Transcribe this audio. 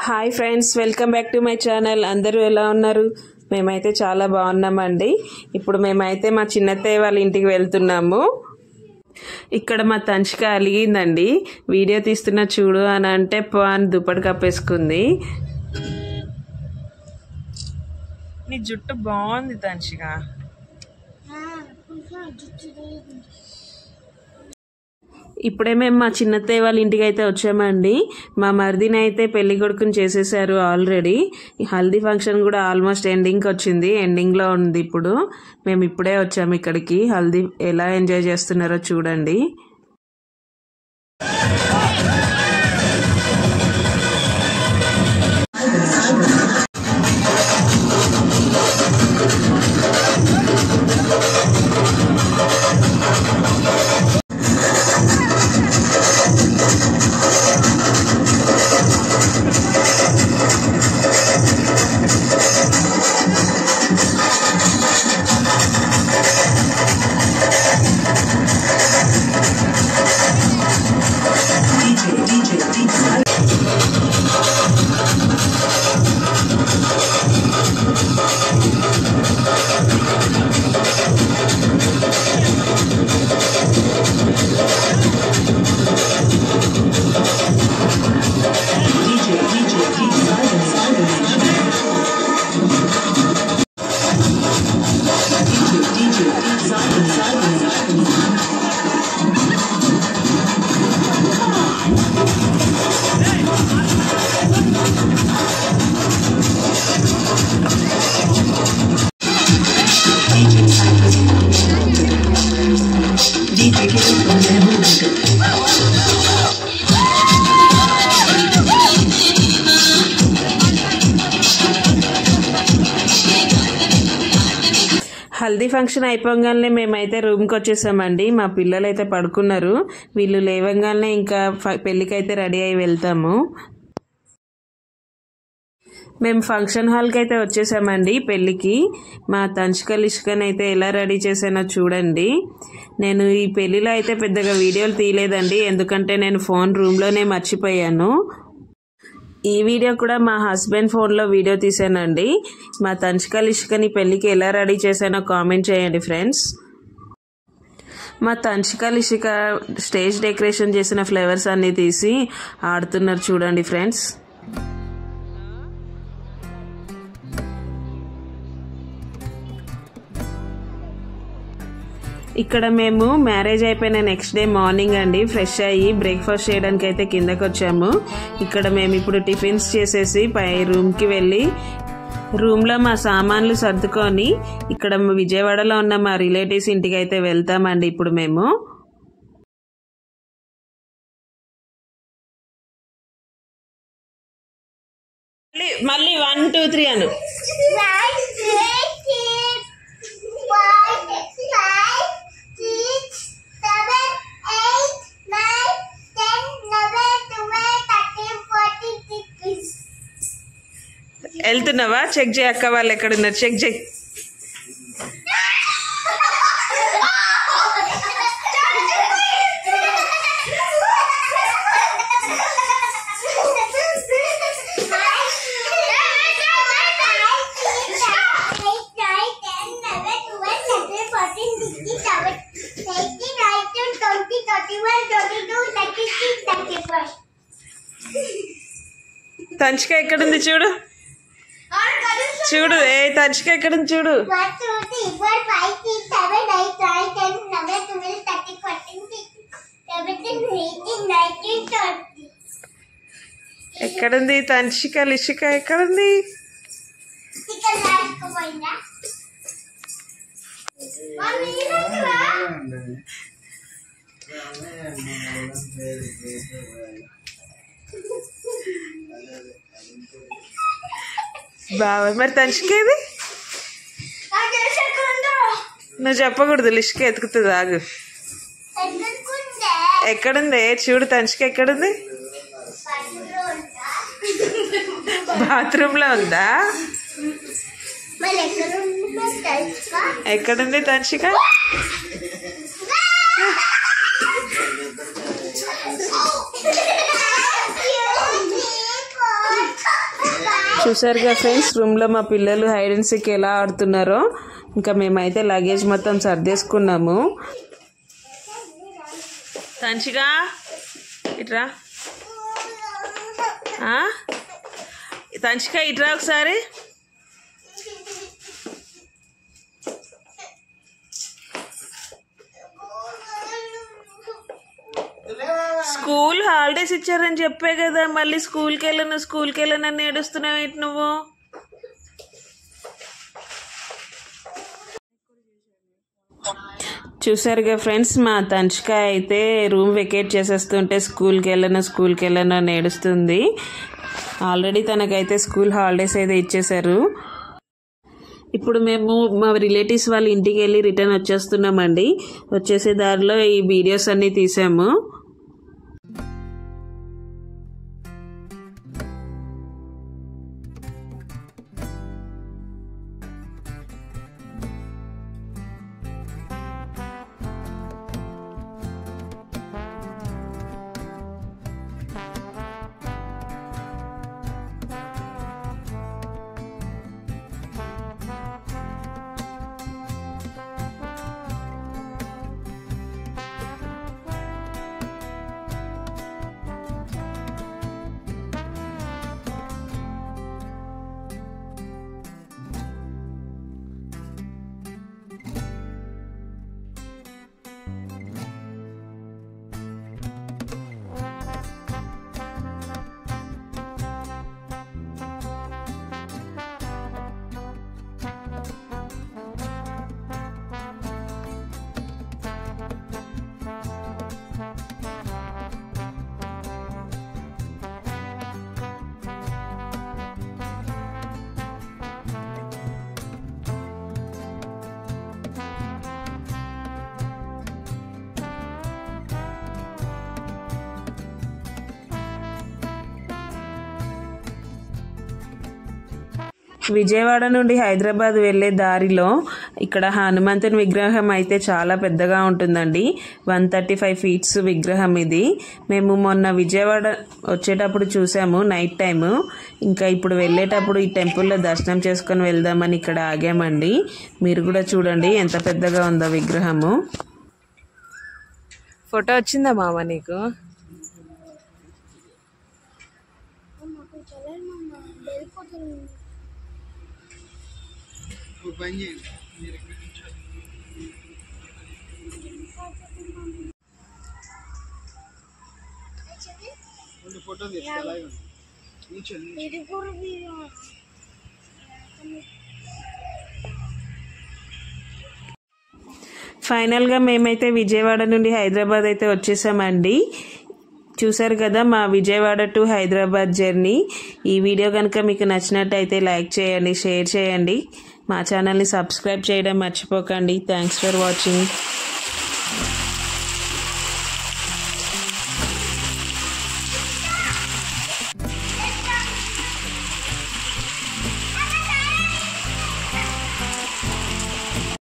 Hi friends, welcome back to my channel. అందరూ ఎలా ఉన్నారు? మేమైతే చాలా బాగున్నామండి. ఇప్పుడు మేమైతే మా చిన్నత్తయ్య వాళ్ళ ఇంటికి వెళ్తున్నాము. ఇక్కడ మా తంచిక అలిగిందండి. వీడియో తీస్తున్నా చూడు అని అంటే పాన్ దుప్పటి కప్పేసుకుంది. నీ జుట్టు బాగుంది తంచిక. ఇప్పుడే మేము మా చిన్నత్తయ్య వాళ్ళ ఇంటికి అయితే వచ్చామండి. మా మరిదిని అయితే పెళ్లి కొడుకుని చేసేసారు ఆల్రెడీ. హల్దీ ఫంక్షన్ కూడా ఆల్మోస్ట్ ఎండింగ్కి వచ్చింది, ఎండింగ్లో ఉంది. ఇప్పుడు మేము ఇప్పుడే వచ్చాము ఇక్కడికి. హల్దీ ఎలా ఎంజాయ్ చేస్తున్నారో చూడండి. హల్దీ ఫంక్షన్ అయిపోగానే మేమైతే రూమ్కి వచ్చేసామండి. మా పిల్లలు అయితే పడుకున్నారు. వీళ్ళు లేవగానే ఇంకా పెళ్ళికైతే రెడీ అయి వెళ్తాము. మేము ఫంక్షన్ హాల్కి అయితే వచ్చేసామండి పెళ్ళికి. మా తంచిక లిష్కన్ అయితే ఎలా రెడీ చేసానో చూడండి. నేను ఈ పెళ్ళిలో అయితే పెద్దగా వీడియోలు తీయలేదండి, ఎందుకంటే నేను ఫోన్ రూమ్లోనే మర్చిపోయాను. ఈ వీడియో కూడా మా హస్బెండ్ ఫోన్లో వీడియో తీసానండి. మా తంచిక లిష్కని పెళ్ళికి ఎలా రెడీ చేశానో కామెంట్ చేయండి ఫ్రెండ్స్. మా తంచిక లిషిక స్టేజ్ డెకరేషన్ చేసిన ఫ్లవర్స్ అన్నీ తీసి ఆడుతున్నారు చూడండి ఫ్రెండ్స్. ఇక్కడ మేము మ్యారేజ్ అయిపోయిన నెక్స్ట్ డే మార్నింగ్ అండి ఫ్రెష్ అయ్యి బ్రేక్ఫాస్ట్ చేయడానికి అయితే కిందకి వచ్చాము. ఇక్కడ మేము ఇప్పుడు టిఫిన్స్ చేసేసి పై రూమ్కి వెళ్ళి రూమ్లో మా సామాన్లు సర్దుకొని ఇక్కడ విజయవాడలో ఉన్న మా రిలేటివ్స్ ఇంటికి అయితే వెళ్తామండి. ఇప్పుడు మేము మళ్ళీ 1 2 3 అను. వెళ్తున్నావా? చెక్ చేయి, అక్క వాళ్ళు ఎక్కడున్నారు చెక్ చేయి. తంచిక ఎక్కడుంది చూడు చూడు. ఏ తంచిక ఎక్కడుంది చూడు. ఎక్కడుంది తంచిక లిషిక ఎక్కడుంది? బాబా మరి తంచికేది? నువ్వు చెప్పకూడదు, లిష్క ఎతుకుతుంది. ఆగు. ఎక్కడుంది చూడు తంచిక ఎక్కడుంది? బాత్రూమ్ లో ఉందా? ఎక్కడుంది తంచిక? చూసారుగా ఫ్రెండ్స్, రూమ్లో మా పిల్లలు హైడ్ అండ్ సీక్ ఎలా ఆడుతున్నారో. ఇంకా మేమైతే లగేజ్ మొత్తం సర్దేసుకున్నాము. తంచిగా ఇట్రా, తంచిక ఇట్రా ఒకసారి. స్కూల్ హాలిడేస్ ఇచ్చారని చెప్పే కదా, మళ్ళీ స్కూల్కి వెళ్ళనని ఏడుస్తున్నావు ఏంటి నువ్వు? చూసారుగా ఫ్రెండ్స్, మా తంచిక అయితే రూమ్ వెకేట్ చేసేస్తుంటే స్కూల్కి వెళ్ళను అని ఏడుస్తుంది. ఆల్రెడీ తనకైతే స్కూల్ హాలిడేస్ అయితే ఇచ్చేశారు. ఇప్పుడు మేము మా రిలేటివ్స్ వాళ్ళ ఇంటికి వెళ్ళి రిటర్న్ వచ్చేస్తున్నామండి. వచ్చేసే దారిలో ఈ వీడియోస్ అన్నీ తీసాము. విజయవాడ నుండి హైదరాబాద్ వెళ్ళే దారిలో ఇక్కడ హనుమంతుని విగ్రహం అయితే చాలా పెద్దగా ఉంటుందండి. 135 ఫీట్స్ విగ్రహం ఇది. మేము మొన్న విజయవాడ వచ్చేటప్పుడు చూసాము నైట్ టైము. ఇంకా ఇప్పుడు వెళ్ళేటప్పుడు ఈ టెంపుల్లో దర్శనం చేసుకొని వెళ్దామని ఇక్కడ ఆగామండి. మీరు కూడా చూడండి ఎంత పెద్దగా ఉందో విగ్రహము. ఫోటో వచ్చిందా మామ నీకు? ఫైనల్గా మేమైతే విజయవాడ నుండి హైదరాబాద్ అయితే వచ్చేసామండి. చూసారు కదా మా విజయవాడ టు హైదరాబాద్ జర్నీ. ఈ వీడియో కనుక మీకు నచ్చినట్టయితే లైక్ చేయండి, షేర్ చేయండి, మా ఛానల్ని సబ్స్క్రైబ్ చేయడం మర్చిపోకండి. Thanks for watching.